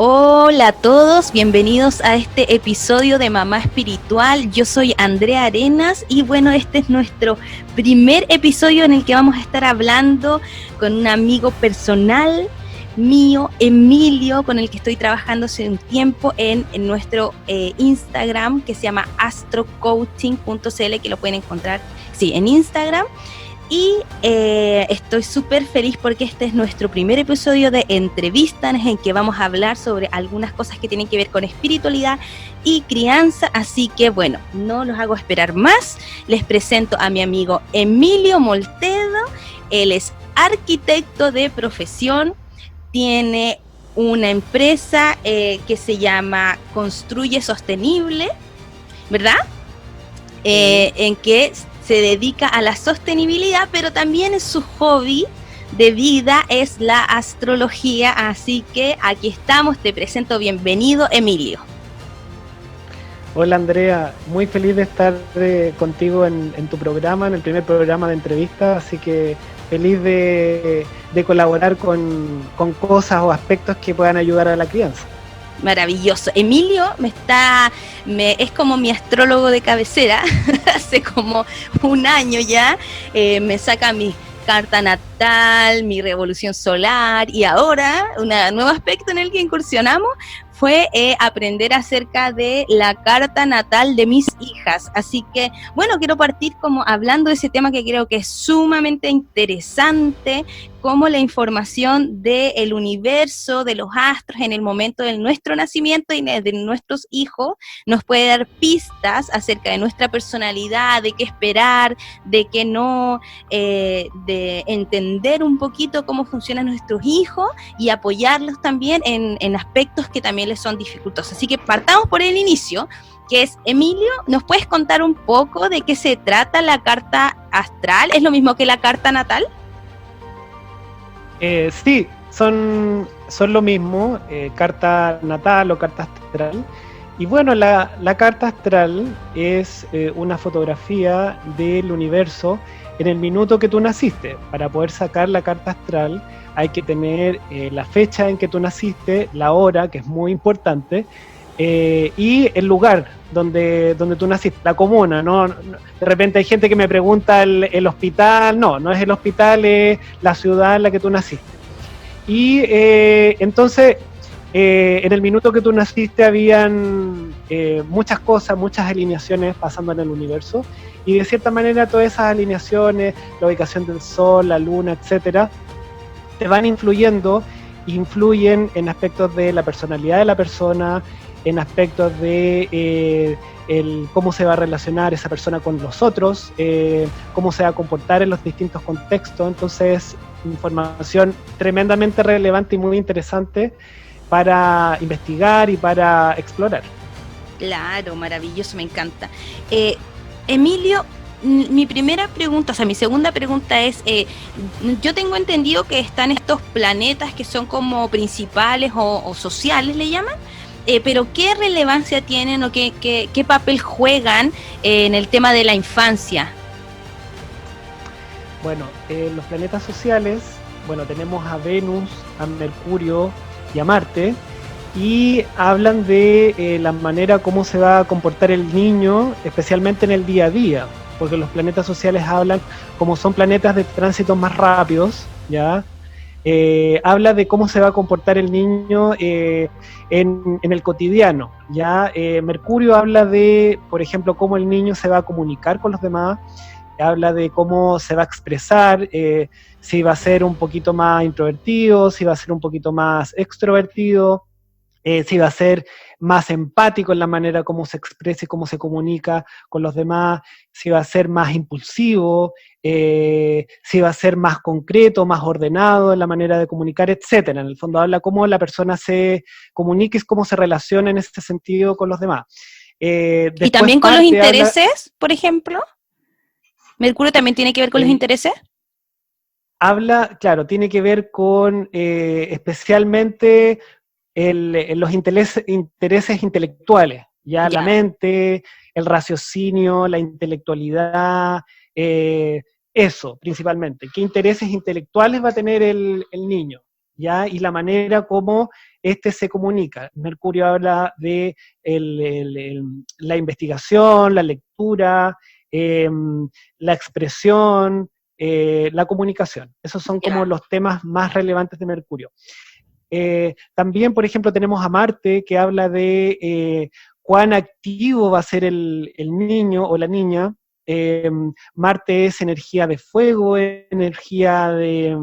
Hola a todos, bienvenidos a este episodio de Mamá Espiritual. Yo soy Andrea Arenas y bueno, este es nuestro primer episodio en el que vamos a estar hablando con un amigo personal mío, Emilio, con el que estoy trabajando hace un tiempo en nuestro Instagram, que se llama astrocoaching.cl, que lo pueden encontrar, sí, en Instagram. Y estoy súper feliz porque este es nuestro primer episodio de entrevistas en que vamos a hablar sobre algunas cosas que tienen que ver con espiritualidad y crianza. Así que bueno, no los hago esperar más. Les presento a mi amigo Emilio Moltedo. Él es arquitecto de profesión, tiene una empresa que se llama Construye Sostenible, ¿verdad? En que se dedica a la sostenibilidad, pero también su hobby de vida es la astrología, así que aquí estamos, te presento, bienvenido Emilio. Hola Andrea, muy feliz de estar contigo en tu programa, en el primer programa de entrevista, así que feliz de colaborar con cosas o aspectos que puedan ayudar a la crianza. Maravilloso. Emilio es como mi astrólogo de cabecera, hace como un año ya, me saca mi carta natal, mi revolución solar, y ahora un nuevo aspecto en el que incursionamos fue aprender acerca de la carta natal de mis hijas. Así que, bueno, quiero partir como hablando de ese tema que creo que es sumamente interesante, como la información del universo, de los astros en el momento de nuestro nacimiento y de nuestros hijos nos puede dar pistas acerca de nuestra personalidad, de qué esperar, de qué no, de entender un poquito cómo funcionan nuestros hijos y apoyarlos también en aspectos que también les son dificultosos. Así que partamos por el inicio, que es, Emilio, ¿nos puedes contar un poco de qué se trata la carta astral? ¿Es lo mismo que la carta natal? Sí, son lo mismo, carta natal o carta astral. Y bueno, la carta astral es una fotografía del universo en el minuto que tú naciste. Para poder sacar la carta astral hay que tener la fecha en que tú naciste, la hora, que es muy importante, y el lugar donde tú naciste, la comuna, ¿no? De repente hay gente que me pregunta el hospital, no es el hospital, es la ciudad en la que tú naciste. Y entonces, en el minuto que tú naciste habían muchas cosas, muchas alineaciones pasando en el universo, y de cierta manera todas esas alineaciones, la ubicación del sol, la luna, etcétera, te van influyen en aspectos de la personalidad de la persona, en aspectos de cómo se va a relacionar esa persona con los otros, cómo se va a comportar en los distintos contextos. Entonces, información tremendamente relevante y muy interesante para investigar y para explorar. Claro, maravilloso, me encanta. Emilio, mi primera pregunta, o sea, mi segunda pregunta es, yo tengo entendido que están estos planetas que son como principales o sociales, le llaman, pero ¿qué relevancia tienen o qué papel juegan en el tema de la infancia? Bueno, los planetas sociales, bueno, tenemos a Venus, a Mercurio y a Marte, y hablan de la manera como se va a comportar el niño, especialmente en el día a día, porque los planetas sociales hablan, como son planetas de tránsito más rápidos, ¿ya? Habla de cómo se va a comportar el niño en el cotidiano, ¿ya? Mercurio habla de, por ejemplo, cómo el niño se va a comunicar con los demás, habla de cómo se va a expresar, si va a ser un poquito más introvertido, si va a ser un poquito más extrovertido, si va a ser más empático en la manera como se expresa y cómo se comunica con los demás, si va a ser más impulsivo, si va a ser más concreto, más ordenado en la manera de comunicar, etcétera. En el fondo habla cómo la persona se comunica y cómo se relaciona en ese sentido con los demás. ¿Y también con los intereses, por ejemplo? ¿Mercurio también tiene que ver con los intereses? Habla, claro, tiene que ver con especialmente los intereses intelectuales, ya la mente, el raciocinio, la intelectualidad, eso principalmente. ¿Qué intereses intelectuales va a tener el niño? ¿Ya? Y la manera como este se comunica. Mercurio habla de la investigación, la lectura, la expresión, la comunicación. Esos son como Ya, los temas más relevantes de Mercurio. También, por ejemplo, tenemos a Marte, que habla de cuán activo va a ser el niño o la niña. Marte es energía de fuego, es energía es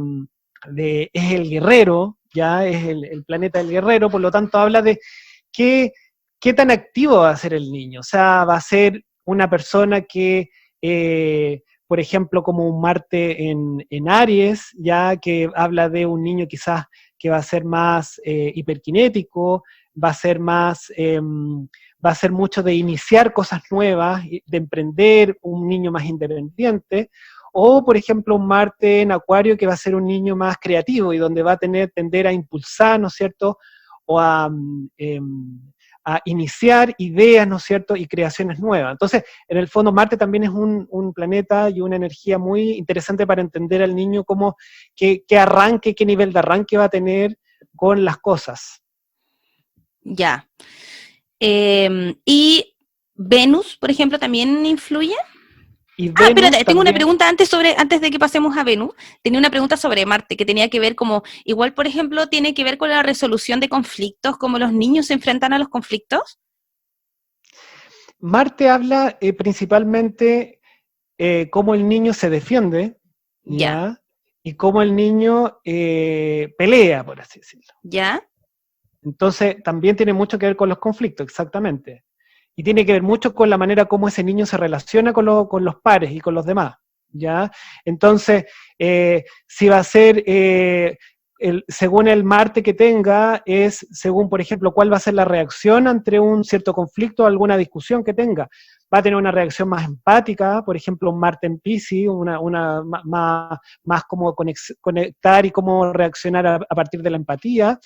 el guerrero, ya es el planeta del guerrero, por lo tanto habla de qué, qué tan activo va a ser el niño. O sea, va a ser una persona que, por ejemplo, como un Marte en Aries, ya que habla de un niño quizás que va a ser más hiperkinético, va a ser más, va a ser mucho de iniciar cosas nuevas, de emprender, un niño más independiente, o por ejemplo un Marte en Acuario que va a ser un niño más creativo y donde va a tender a impulsar, ¿no es cierto?, o a iniciar ideas, ¿no es cierto?, y creaciones nuevas. Entonces, en el fondo, Marte también es un planeta y una energía muy interesante para entender al niño cómo, qué arranque, qué nivel de arranque va a tener con las cosas. ya. ¿Y Venus, por ejemplo, también influye? Y Ah, Venus espérate, tengo una también. pregunta antes de que pasemos a Venus, tenía una pregunta sobre Marte, que tenía que ver como, igual, por ejemplo, tiene que ver con la resolución de conflictos, cómo los niños se enfrentan a los conflictos. Marte habla principalmente cómo el niño se defiende, Ya, ¿ya? Y cómo el niño pelea, por así decirlo. ya, Entonces, también tiene mucho que ver con los conflictos, exactamente. Y tiene que ver mucho con la manera como ese niño se relaciona con los pares y con los demás, ¿ya? Entonces, si va a ser, según el Marte que tenga, es según, por ejemplo, cuál va a ser la reacción ante un cierto conflicto o alguna discusión que tenga. Va a tener una reacción más empática, por ejemplo, un Marte en Piscis, más como conectar y cómo reaccionar a partir de la empatía,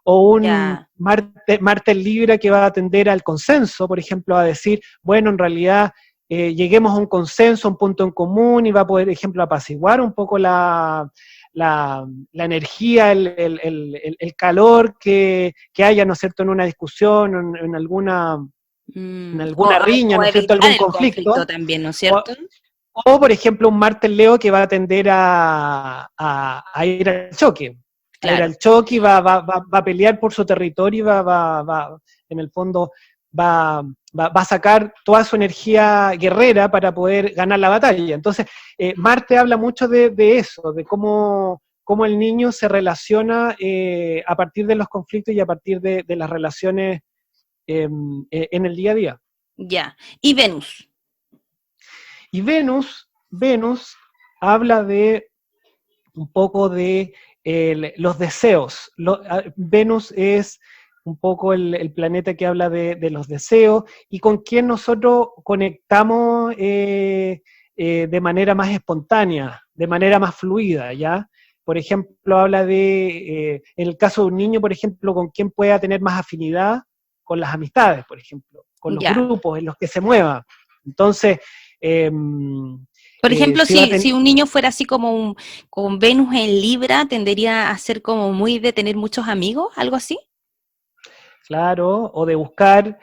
o un ya. Marte en Libra que va a atender al consenso, por ejemplo, a decir, bueno, en realidad lleguemos a un consenso, a un punto en común, y va a poder, por ejemplo, apaciguar un poco la energía, el calor que haya, ¿no es cierto?, en una discusión, en alguna riña, O ¿no es cierto?, evitar algún el conflicto conflicto. también, ¿no es O, cierto? o, por ejemplo, un Marte en Leo que va a tender a ir al choque, a ir Claro. al choque y va a pelear por su territorio y en el fondo, va a sacar toda su energía guerrera para poder ganar la batalla. Entonces, Marte habla mucho de eso, de cómo el niño se relaciona a partir de los conflictos y a partir de las relaciones en el día a día. Ya. ¿Y Venus? Y Venus habla de un poco de los deseos. Venus es un poco el planeta que habla de los deseos y con quien nosotros conectamos de manera más espontánea, de manera más fluida, ¿ya? Por ejemplo, habla en el caso de un niño, por ejemplo, con quien pueda tener más afinidad con las amistades, por ejemplo, con los Ya. grupos en los que se mueva. Entonces, eh, Por ejemplo, si va a si un niño fuera así como con Venus en Libra, tendería a ser como muy de tener muchos amigos, algo así. claro, o de buscar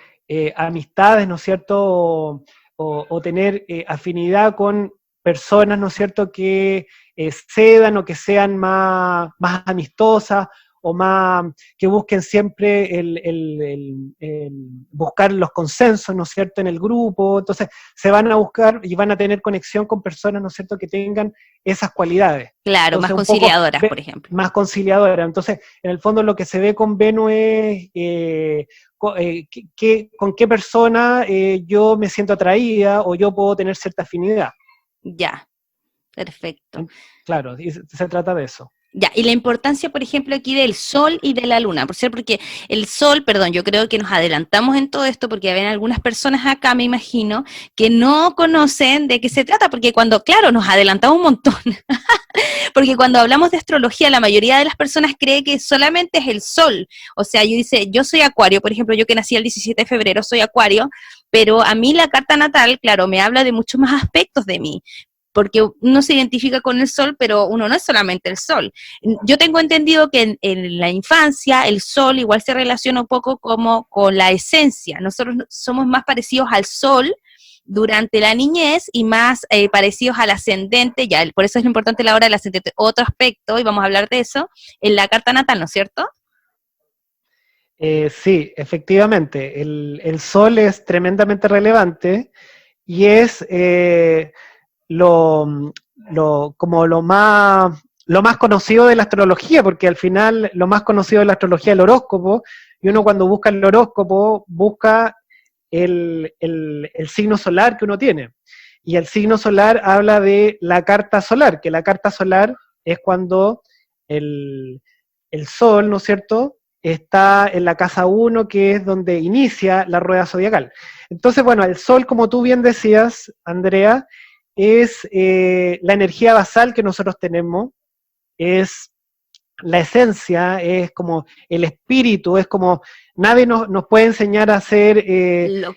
amistades, ¿no es cierto? O tener afinidad con personas, ¿no es cierto?, que cedan o que sean más amistosas o más, que busquen siempre buscar los consensos, ¿no es cierto?, en el grupo. Entonces, se van a buscar y van a tener conexión con personas, ¿no es cierto?, que tengan esas cualidades. Claro, más Entonces, un poco conciliadoras, por ejemplo. más conciliadora. Entonces, en el fondo lo que se ve con Venus es con qué persona yo me siento atraída o yo puedo tener cierta afinidad. Ya, perfecto. Claro, y se trata de eso. Ya, y la importancia, por ejemplo, aquí del Sol y de la Luna, por cierto, porque el Sol, perdón, yo creo que nos adelantamos en todo esto porque ven algunas personas acá, me imagino, que no conocen de qué se trata, porque cuando, claro, nos adelantamos un montón, porque cuando hablamos de astrología, la mayoría de las personas cree que solamente es el Sol, o sea, yo dice, yo soy Acuario, por ejemplo, yo que nací el 17 de febrero soy Acuario, pero a mí la carta natal, claro, me habla de muchos más aspectos de mí, porque uno se identifica con el sol, pero uno no es solamente el sol. Yo tengo entendido que en la infancia el sol igual se relaciona un poco como con la esencia. Nosotros somos más parecidos al sol durante la niñez y más parecidos al ascendente, ya, por eso es lo importante la hora del ascendente, otro aspecto, y vamos a hablar de eso, en la carta natal, ¿no es cierto? Sí, efectivamente, el Sol es tremendamente relevante y es lo, como lo más conocido de la astrología, porque al final lo más conocido de la astrología es el horóscopo, y uno cuando busca el horóscopo busca el signo solar que uno tiene. Y el signo solar habla de la carta solar, que la carta solar es cuando el, el Sol, ¿no es cierto?, está en la casa 1, que es donde inicia la rueda zodiacal. Entonces, bueno, el Sol, como tú bien decías, Andrea, es la energía basal que nosotros tenemos, es la esencia, es como el espíritu, es como nadie nos puede enseñar a hacer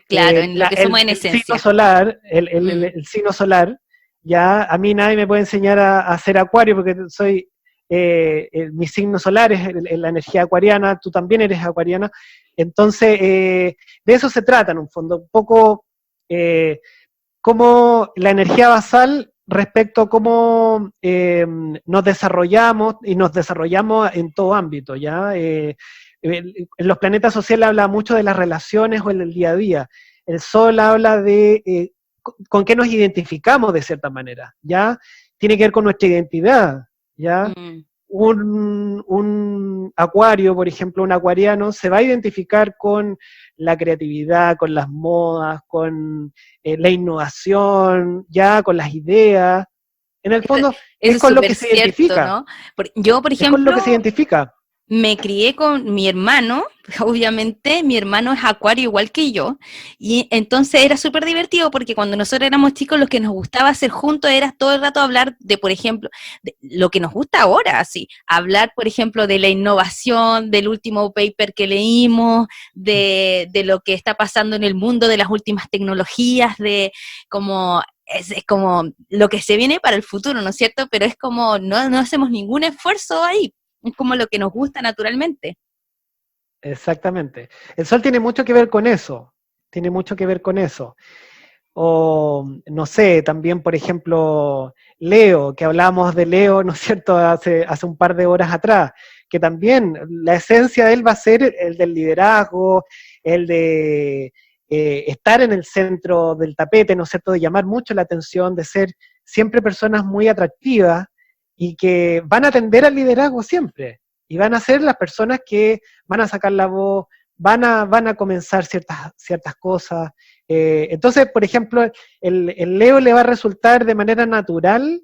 Claro, en lo que somos en el signo esencia. solar, Mm. el signo solar, ya a mí nadie me puede enseñar a hacer acuario porque soy, mi signo solar es la energía acuariana, tú también eres acuariana, entonces de eso se trata en un fondo, un poco cómo la energía basal respecto a cómo nos desarrollamos y nos desarrollamos en todo ámbito, ¿ya? En los planetas sociales habla mucho de las relaciones o en el día a día. El Sol habla de con qué nos identificamos de cierta manera, ¿ya? Tiene que ver con nuestra identidad, ¿ya? Mm. Un acuario, por ejemplo, un acuariano, se va a identificar con la creatividad, con las modas, con la innovación, ya con las ideas. En el Eso, fondo eso es es con lo súper que se cierto, identifica, ¿no? Yo, por es con lo ejemplo, que se identifica. me crié con mi hermano, obviamente mi hermano es acuario igual que yo, y entonces era súper divertido porque cuando nosotros éramos chicos lo que nos gustaba hacer juntos era todo el rato hablar de, por ejemplo, de lo que nos gusta ahora, así, hablar, por ejemplo, de la innovación, del último paper que leímos, de lo que está pasando en el mundo, de las últimas tecnologías, de como es como lo que se viene para el futuro, ¿no es cierto? Pero es como no hacemos ningún esfuerzo ahí, es como lo que nos gusta naturalmente. Exactamente. El Sol tiene mucho que ver con eso, tiene mucho que ver con eso. O, no sé, también, por ejemplo, Leo, que hablábamos de Leo, ¿no es cierto?, hace un par de horas atrás, que también la esencia de él va a ser el del liderazgo, el de estar en el centro del tapete, ¿no es cierto?, de llamar mucho la atención, de ser siempre personas muy atractivas y que van a atender al liderazgo siempre, y van a ser las personas que van a sacar la voz, van a comenzar ciertas cosas. Entonces, por ejemplo, el Leo le va a resultar de manera natural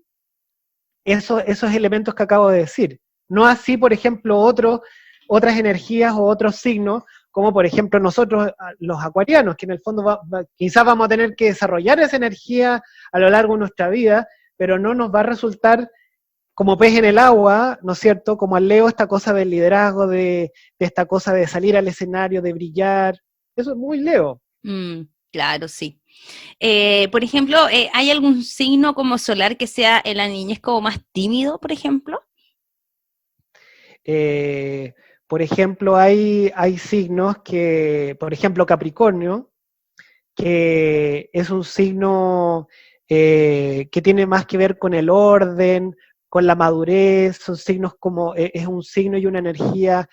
esos elementos que acabo de decir. No así, por ejemplo, otras energías o otros signos, como por ejemplo nosotros, los acuarianos, que en el fondo quizás vamos a tener que desarrollar esa energía a lo largo de nuestra vida, pero no nos va a resultar como pez en el agua, ¿no es cierto? Como al Leo, esta cosa del liderazgo, de esta cosa de salir al escenario, de brillar. Eso es muy Leo. Claro, sí. Por ejemplo, ¿hay algún signo como solar que sea en la niñez como más tímido, por ejemplo? Eh, por ejemplo, hay signos que, por ejemplo, Capricornio, que es un signo que tiene más que ver con el orden, con la madurez, son signos como, es un signo y una energía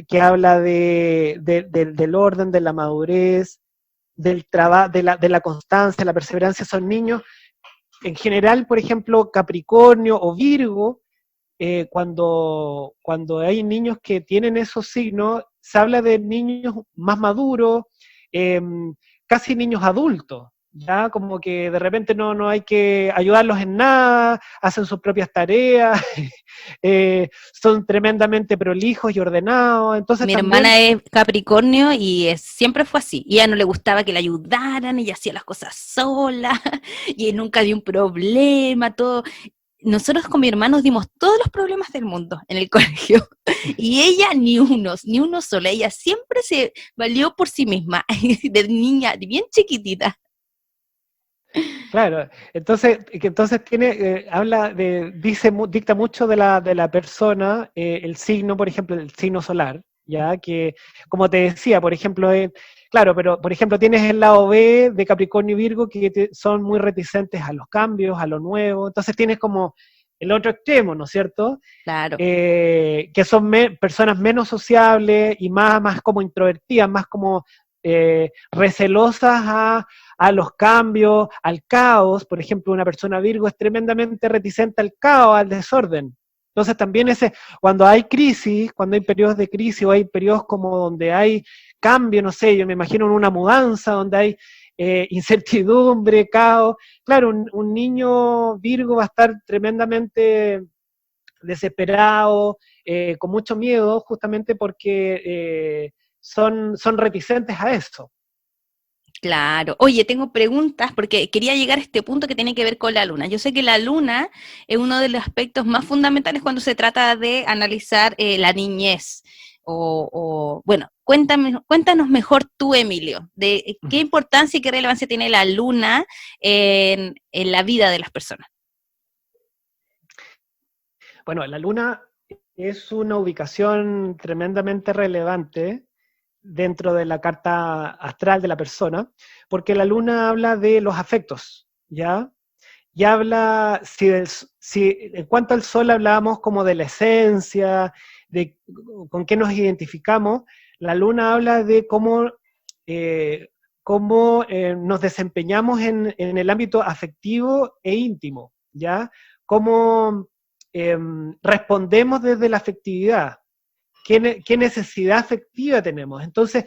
que habla del orden, de la madurez, del trabajo, de la constancia, la perseverancia, son niños, en general, por ejemplo, Capricornio o Virgo, cuando hay niños que tienen esos signos, se habla de niños más maduros, eh, casi niños adultos, ¿ya? Como que de repente no hay que ayudarlos en nada, hacen sus propias tareas, son tremendamente prolijos y ordenados, entonces Mi también. hermana es Capricornio y siempre fue así. Y a ella no le gustaba que la ayudaran, ella hacía las cosas sola y nunca dio un problema, todo. Nosotros con mi hermano dimos todos los problemas del mundo en el colegio y ella ni uno solo. Ella siempre se valió por sí misma, de niña, bien chiquitita. Claro, entonces tiene, dicta mucho de la persona, el signo, por ejemplo, el signo solar, ya que, como te decía, por ejemplo, claro, pero por ejemplo tienes el lado B de Capricornio y Virgo que son muy reticentes a los cambios, a lo nuevo, entonces tienes como el otro extremo, ¿no es cierto? Claro. Que son personas menos sociables y más como introvertidas, más como recelosas a los cambios, al caos. Por ejemplo, una persona Virgo es tremendamente reticente al caos, al desorden. Entonces también cuando hay crisis, cuando hay periodos de crisis o hay periodos como donde hay cambio, no sé, yo me imagino en una mudanza, donde hay incertidumbre, caos. Claro, un niño Virgo va a estar tremendamente desesperado, con mucho miedo, justamente porque son reticentes a eso. Claro. Oye, tengo preguntas porque quería llegar a este punto que tiene que ver con la luna. Yo sé que la luna es uno de los aspectos más fundamentales cuando se trata de analizar la niñez. Bueno, cuéntanos mejor tú, Emilio, de qué importancia y qué relevancia tiene la luna en la vida de las personas. Bueno, la luna es una ubicación tremendamente relevante dentro de la carta astral de la persona, porque la luna habla de los afectos, ¿ya? Y habla, si en cuanto al sol hablábamos como de la esencia, de con qué nos identificamos, la luna habla de eh, cómo nos desempeñamos en el ámbito afectivo e íntimo, ¿ya? Cómo respondemos desde la afectividad, qué necesidad afectiva tenemos. Entonces,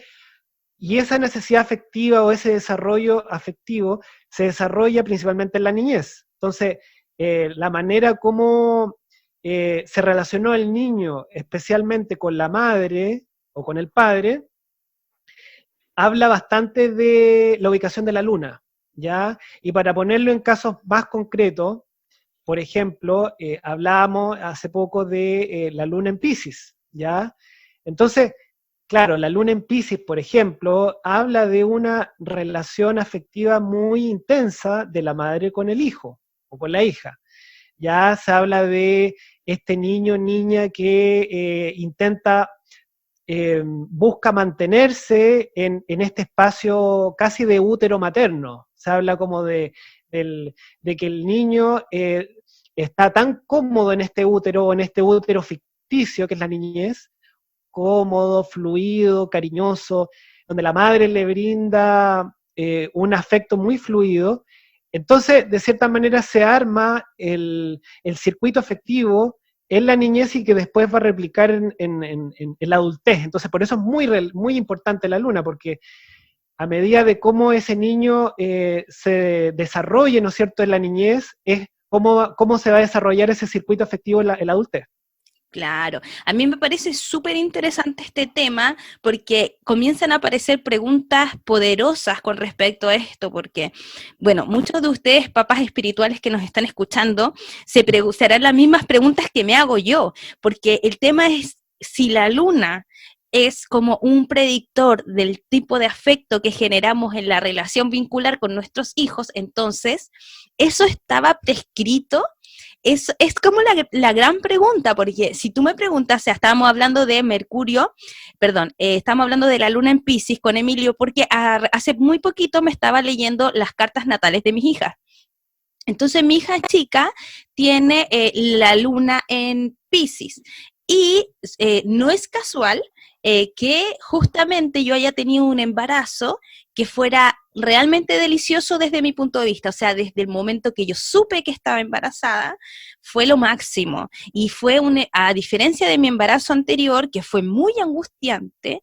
y esa necesidad afectiva o ese desarrollo afectivo se desarrolla principalmente en la niñez. Entonces, la manera como se relacionó el niño, especialmente con la madre o con el padre, habla bastante de la ubicación de la luna, ¿ya? Y para ponerlo en casos más concretos, por ejemplo, hablábamos hace poco de la luna en Pisces, ¿ya? Entonces, claro, la luna en Pisces, por ejemplo, habla de una relación afectiva muy intensa de la madre con el hijo o con la hija. Ya se habla de este niño, niña que busca mantenerse en este espacio casi de útero materno. Se habla como de que el niño está tan cómodo en este útero ficticio que es la niñez, cómodo, fluido, cariñoso, donde la madre le brinda un afecto muy fluido. Entonces, de cierta manera, se arma el circuito afectivo en la niñez y que después va a replicar en la adultez. Entonces, por eso es muy importante la luna, porque a medida de cómo ese niño se desarrolle, ¿no es cierto?, en la niñez, es cómo se va a desarrollar ese circuito afectivo en la adultez. Claro, a mí me parece súper interesante este tema porque comienzan a aparecer preguntas poderosas con respecto a esto, porque, bueno, muchos de ustedes, papás espirituales que nos están escuchando, se harán las mismas preguntas que me hago yo, porque el tema es si la luna es como un predictor del tipo de afecto que generamos en la relación vincular con nuestros hijos, entonces, ¿eso estaba prescrito? Es como la gran pregunta, porque si tú me preguntas, o sea, estábamos hablando de Mercurio, perdón, estábamos hablando de la luna en Piscis con Emilio, porque hace muy poquito me estaba leyendo las cartas natales de mis hijas. Entonces mi hija chica tiene la luna en Piscis y no es casual que justamente yo haya tenido un embarazo que fuera realmente delicioso desde mi punto de vista, o sea, desde el momento que yo supe que estaba embarazada, fue lo máximo. Y a diferencia de mi embarazo anterior, que fue muy angustiante,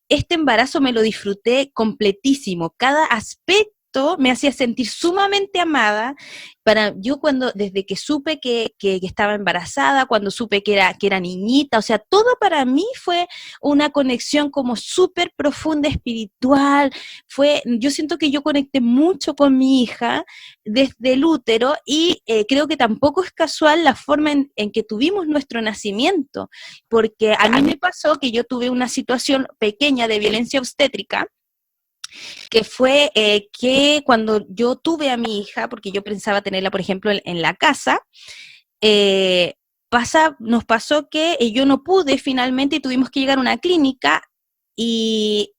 este embarazo me lo disfruté completísimo. Cada aspecto me hacía sentir sumamente amada. Desde que supe que estaba embarazada, cuando supe que era niñita, o sea, todo para mí fue una conexión como súper profunda, espiritual. Yo siento que yo conecté mucho con mi hija desde el útero y creo que tampoco es casual la forma en que tuvimos nuestro nacimiento, porque a mí me pasó que yo tuve una situación pequeña de violencia obstétrica que fue que cuando yo tuve a mi hija, porque yo pensaba tenerla, por ejemplo, en la casa, eh, nos pasó que yo no pude finalmente y tuvimos que llegar a una clínica y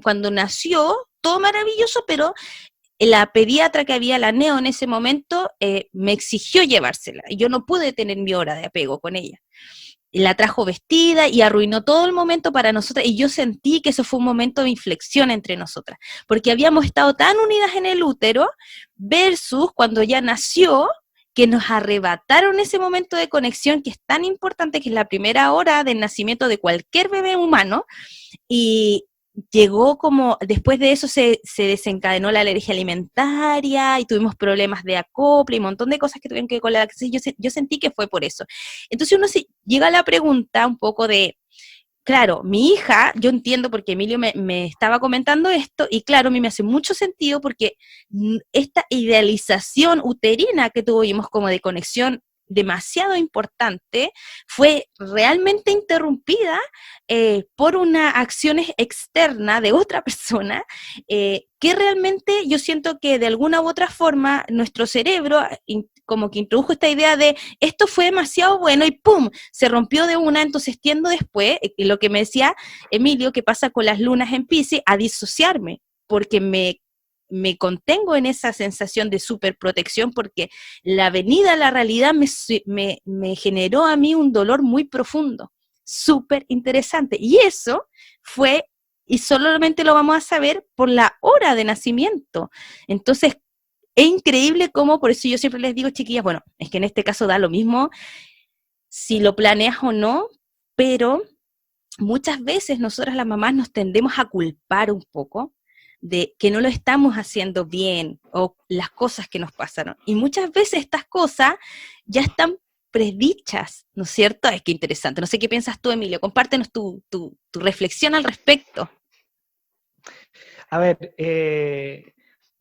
cuando nació, todo maravilloso, pero la pediatra que había, la neo en ese momento, me exigió llevársela. Y yo no pude tener mi hora de apego con ella. Y la trajo vestida y arruinó todo el momento para nosotras. Y yo sentí que eso fue un momento de inflexión entre nosotras. Porque habíamos estado tan unidas en el útero versus cuando ya nació, que nos arrebataron ese momento de conexión que es tan importante, que es la primera hora del nacimiento de cualquier bebé humano, y llegó como, después de eso se desencadenó la alergia alimentaria y tuvimos problemas de acople y un montón de cosas que tuvieron que ver con la lactancia. Yo sentí que fue por eso. Entonces uno se llega a la pregunta un poco de, claro, mi hija, yo entiendo porque Emilio me estaba comentando esto, y claro, a mí me hace mucho sentido porque esta idealización uterina que tuvimos como de conexión demasiado importante fue realmente interrumpida por una acción externa de otra persona, que realmente yo siento que de alguna u otra forma nuestro cerebro como que introdujo esta idea de esto fue demasiado bueno y ¡pum! Se rompió de una. Entonces tiendo después, lo que me decía Emilio, que pasa con las lunas en Piscis, a disociarme, porque me contengo en esa sensación de superprotección, porque la venida a la realidad me generó a mí un dolor muy profundo, súper interesante. Y eso fue, y solamente lo vamos a saber por la hora de nacimiento. Entonces, es increíble cómo, por eso yo siempre les digo, chiquillas, bueno, es que en este caso da lo mismo si lo planeas o no, pero muchas veces nosotras las mamás nos tendemos a culpar un poco de que no lo estamos haciendo bien o las cosas que nos pasaron. Y muchas veces estas cosas ya están predichas, ¿no es cierto? Es que interesante. No sé qué piensas tú, Emilio. Compártenos tu reflexión al respecto. A ver,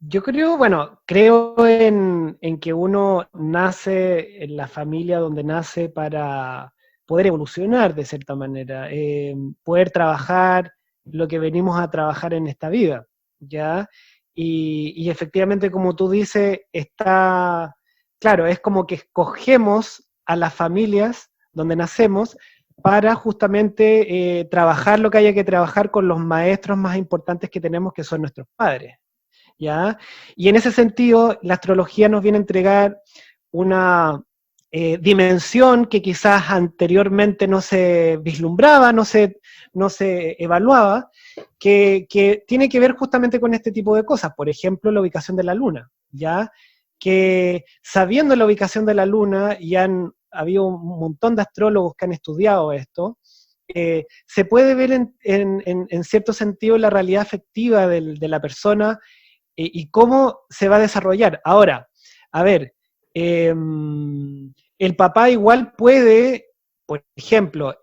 yo creo, bueno, creo en que uno nace en la familia donde nace para poder evolucionar de cierta manera, poder trabajar lo que venimos a trabajar en esta vida, ¿ya? Y efectivamente, como tú dices, está, claro, es como que escogemos a las familias donde nacemos para justamente trabajar lo que haya que trabajar con los maestros más importantes que tenemos, que son nuestros padres, ¿ya? Y en ese sentido, la astrología nos viene a entregar una dimensión que quizás anteriormente no se vislumbraba, no se evaluaba, que tiene que ver justamente con este tipo de cosas. Por ejemplo, la ubicación de la luna, ¿ya? Que sabiendo la ubicación de la luna, y han habido un montón de astrólogos que han estudiado esto, se puede ver en cierto sentido la realidad afectiva de la persona, y cómo se va a desarrollar. Ahora, a ver, el papá igual puede, por ejemplo,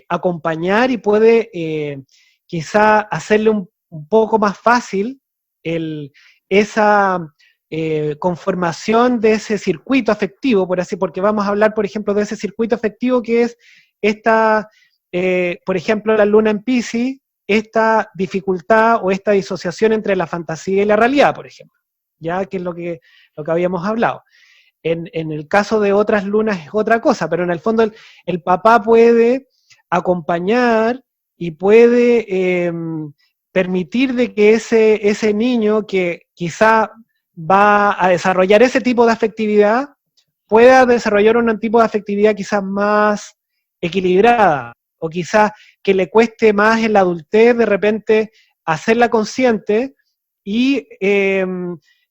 acompañar y puede quizá hacerle un poco más fácil esa conformación de ese circuito afectivo, por así, porque vamos a hablar, por ejemplo, de ese circuito afectivo que es esta, por ejemplo, la luna en Piscis, esta dificultad o esta disociación entre la fantasía y la realidad, por ejemplo, ya que es lo que habíamos hablado. En el caso de otras lunas es otra cosa, pero en el fondo el papá puede acompañar y puede permitir de que ese niño que quizá va a desarrollar ese tipo de afectividad, pueda desarrollar un tipo de afectividad quizás más equilibrada, o quizás que le cueste más en la adultez de repente hacerla consciente y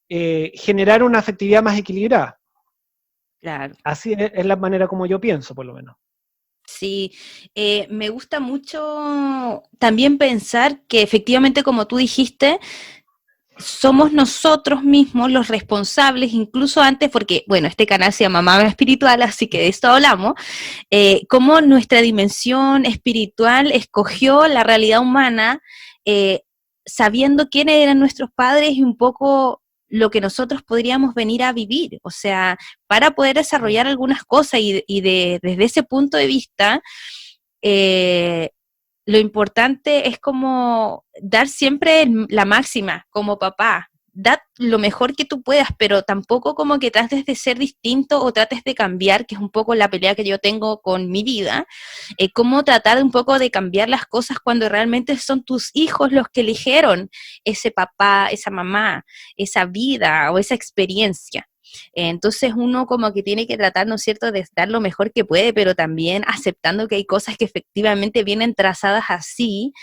generar una afectividad más equilibrada. Claro. Así es la manera como yo pienso, por lo menos. Sí, me gusta mucho también pensar que efectivamente, como tú dijiste, somos nosotros mismos los responsables, incluso antes, porque, bueno, este canal se llama Mama Espiritual, así que de esto hablamos, cómo nuestra dimensión espiritual escogió la realidad humana, eh, sabiendo quiénes eran nuestros padres y un poco lo que nosotros podríamos venir a vivir, o sea, para poder desarrollar algunas cosas, desde ese punto de vista, eh, lo importante es como dar siempre la máxima como papá. Da lo mejor que tú puedas, pero tampoco como que trates de ser distinto o trates de cambiar, que es un poco la pelea que yo tengo con mi vida. Cómo tratar un poco de cambiar las cosas cuando realmente son tus hijos los que eligieron ese papá, esa mamá, esa vida o esa experiencia. Entonces uno como que tiene que tratar, ¿no es cierto?, de dar lo mejor que puede, pero también aceptando que hay cosas que efectivamente vienen trazadas así,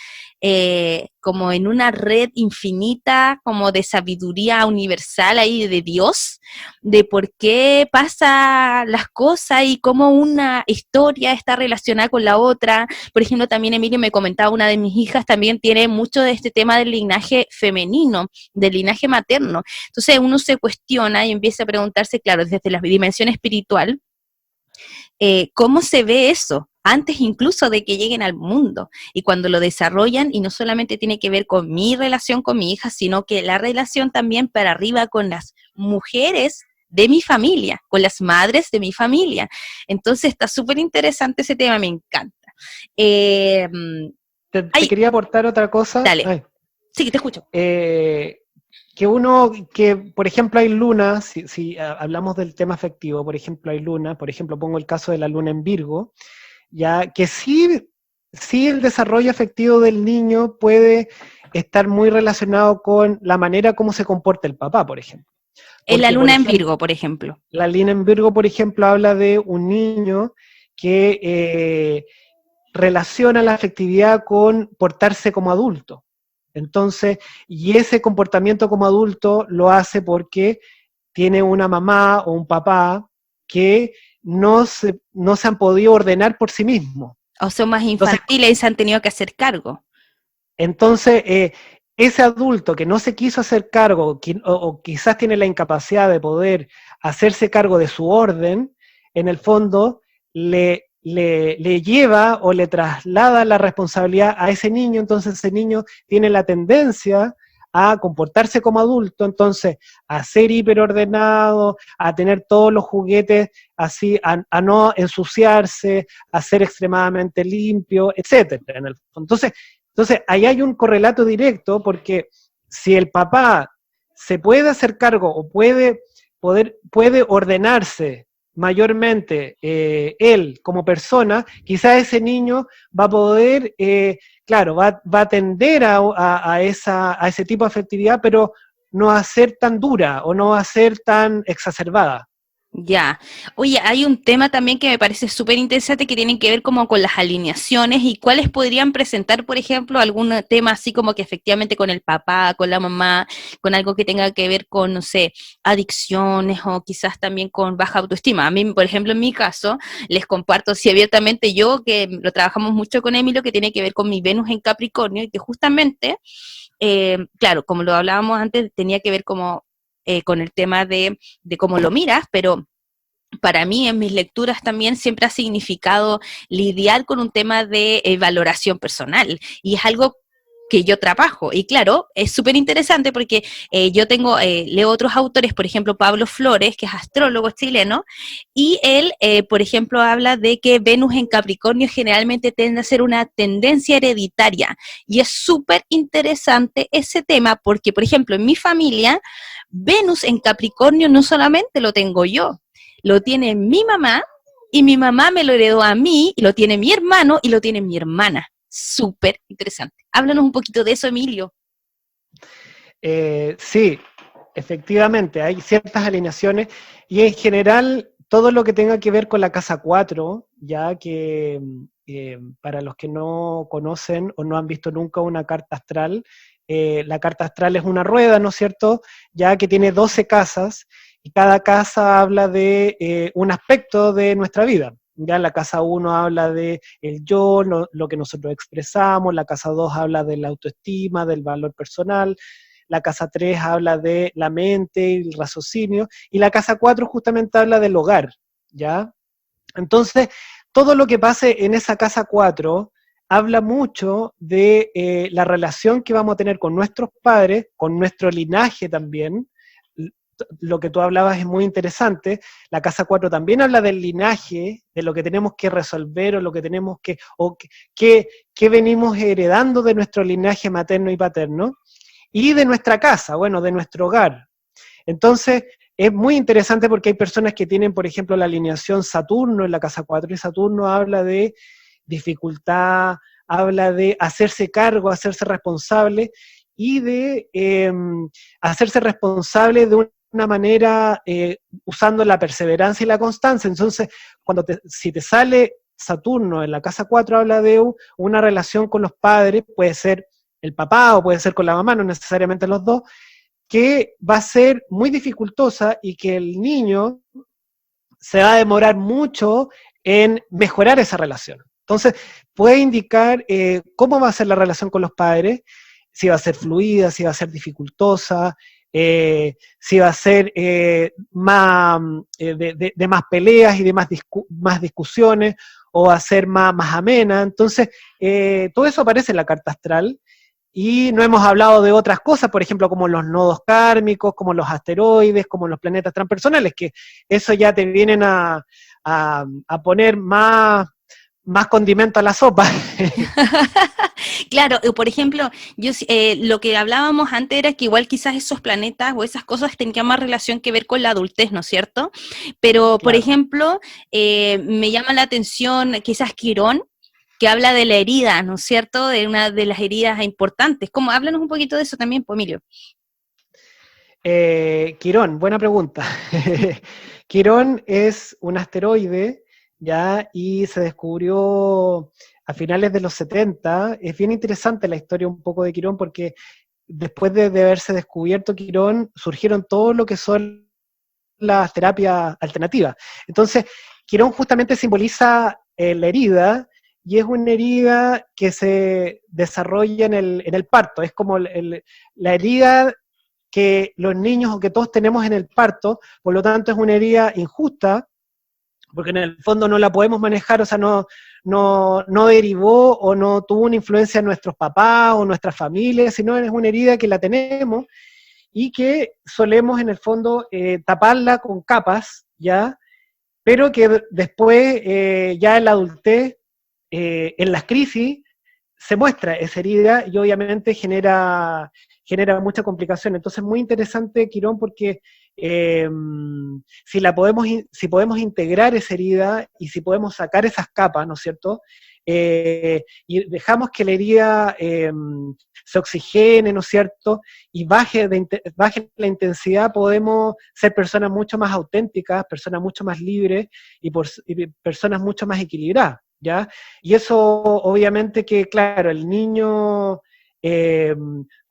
como en una red infinita, como de sabiduría universal ahí de Dios, de por qué pasa las cosas y cómo una historia está relacionada con la otra. Por ejemplo, también Emilio me comentaba, una de mis hijas también tiene mucho de este tema del linaje femenino, del linaje materno. Entonces uno se cuestiona y empieza a preguntarse, claro, desde la dimensión espiritual, cómo se ve eso antes incluso de que lleguen al mundo y cuando lo desarrollan, y no solamente tiene que ver con mi relación con mi hija, sino que la relación también para arriba con las mujeres de mi familia, con las madres de mi familia. Entonces está súper interesante ese tema, me encanta. Eh, Te ay, quería aportar otra cosa. dale, Ay, sí, te escucho. que por ejemplo, hay lunas, si hablamos del tema afectivo, por ejemplo, hay luna, por ejemplo, pongo el caso de la luna en Virgo, ya que sí el desarrollo afectivo del niño puede estar muy relacionado con la manera como se comporta el papá, por ejemplo. En la Porque, por luna en ejemplo, Virgo, por ejemplo. la luna en Virgo, por ejemplo, habla de un niño que relaciona la afectividad con portarse como adulto. Entonces, y ese comportamiento como adulto lo hace porque tiene una mamá o un papá que no se han podido ordenar por sí mismos. O son más Entonces, infantiles y se han tenido que hacer cargo. entonces, ese adulto que no se quiso hacer cargo o quizás tiene la incapacidad de poder hacerse cargo de su orden, en el fondo le lleva o le traslada la responsabilidad a ese niño, entonces ese niño tiene la tendencia a comportarse como adulto, entonces a ser hiperordenado, a tener todos los juguetes así, a no ensuciarse, a ser extremadamente limpio, etcétera, en el fondo. Entonces, ahí hay un correlato directo porque si el papá se puede hacer cargo o puede ordenarse mayormente él como persona, quizás ese niño va a poder, claro, va a tender a ese tipo de afectividad, pero no a ser tan dura o no a ser tan exacerbada. Ya. Oye, hay un tema también que me parece súper interesante que tiene que ver como con las alineaciones y cuáles podrían presentar, por ejemplo, algún tema así como que efectivamente con el papá, con la mamá, con algo que tenga que ver con, no sé, adicciones o quizás también con baja autoestima. A mí, por ejemplo, en mi caso, les comparto así abiertamente yo, que lo trabajamos mucho con Emilio, que tiene que ver con mi Venus en Capricornio y que justamente, claro, como lo hablábamos antes, tenía que ver como con el tema de cómo lo miras, pero para mí en mis lecturas también siempre ha significado lidiar con un tema de valoración personal y es algo que yo trabajo. Y claro, es súper interesante porque yo leo otros autores, por ejemplo, Pablo Flores, que es astrólogo chileno, y él, por ejemplo, habla de que Venus en Capricornio generalmente tiende a ser una tendencia hereditaria. Y es súper interesante ese tema porque, por ejemplo, en mi familia, Venus en Capricornio no solamente lo tengo yo, lo tiene mi mamá y mi mamá me lo heredó a mí, y lo tiene mi hermano y lo tiene mi hermana. Súper interesante. Háblanos un poquito de eso, Emilio. Sí, efectivamente, hay ciertas alineaciones y en general todo lo que tenga que ver con la casa 4, ya que para los que no conocen o no han visto nunca una carta astral, la carta astral es una rueda, ¿no es cierto? Ya que tiene 12 casas y cada casa habla de un aspecto de nuestra vida. Ya la casa 1 habla de el yo, lo que nosotros expresamos, la casa 2 habla de la autoestima, del valor personal, la casa 3 habla de la mente y el raciocinio, y la casa 4 justamente habla del hogar, ¿ya? Entonces, todo lo que pase en esa casa 4 habla mucho de la relación que vamos a tener con nuestros padres, con nuestro linaje también, lo que tú hablabas es muy interesante. La casa 4 también habla del linaje, de lo que tenemos que resolver o lo que tenemos que venimos heredando de nuestro linaje materno y paterno, y de nuestra casa, bueno, de nuestro hogar. Entonces, es muy interesante porque hay personas que tienen, por ejemplo, la alineación Saturno en la casa 4, y Saturno habla de dificultad, habla de hacerse cargo, hacerse responsable, y de hacerse responsable de una manera usando la perseverancia y la constancia. Entonces, si te sale Saturno en la casa 4, habla de una relación con los padres, puede ser el papá o puede ser con la mamá, no necesariamente los dos, que va a ser muy dificultosa y que el niño se va a demorar mucho en mejorar esa relación. Entonces, puede indicar cómo va a ser la relación con los padres, si va a ser fluida, si va a ser dificultosa, si va a ser más, de más peleas y de más discusiones, o va a ser más amena. Entonces, todo eso aparece en la carta astral. Y no hemos hablado de otras cosas, por ejemplo, como los nodos kármicos, como los asteroides, como los planetas transpersonales, que eso ya te vienen a poner más condimento a la sopa. Claro, por ejemplo, lo que hablábamos antes era que igual quizás esos planetas o esas cosas tenían más relación que ver con la adultez, ¿no es cierto? Pero, por Claro. ejemplo, me llama la atención quizás Quirón, que habla de la herida, ¿no es cierto? De una de las heridas importantes. ¿Cómo? Háblanos un poquito de eso también, pues, Emilio. Quirón, buena pregunta. Quirón es un asteroide, ¿ya? Y se descubrió a finales de los 70. Es bien interesante la historia un poco de Quirón, porque después de haberse descubierto Quirón, surgieron todo lo que son las terapias alternativas. Entonces, Quirón justamente simboliza la herida, y es una herida que se desarrolla en el parto. Es como la herida que los niños o que todos tenemos en el parto, por lo tanto es una herida injusta, porque en el fondo no la podemos manejar, o sea, no derivó o no tuvo una influencia en nuestros papás o nuestras familias, sino es una herida que la tenemos y que solemos en el fondo taparla con capas, ¿ya? Pero que después, ya en la adultez, en las crisis, se muestra esa herida y obviamente genera mucha complicación. Entonces es muy interesante, Quirón, porque si podemos integrar esa herida y si podemos sacar esas capas, ¿no es cierto? Y dejamos que la herida se oxigene, ¿no es cierto? Y baje la intensidad, podemos ser personas mucho más auténticas, personas mucho más libres y personas mucho más equilibradas, ¿ya? Y eso obviamente que, claro, el niño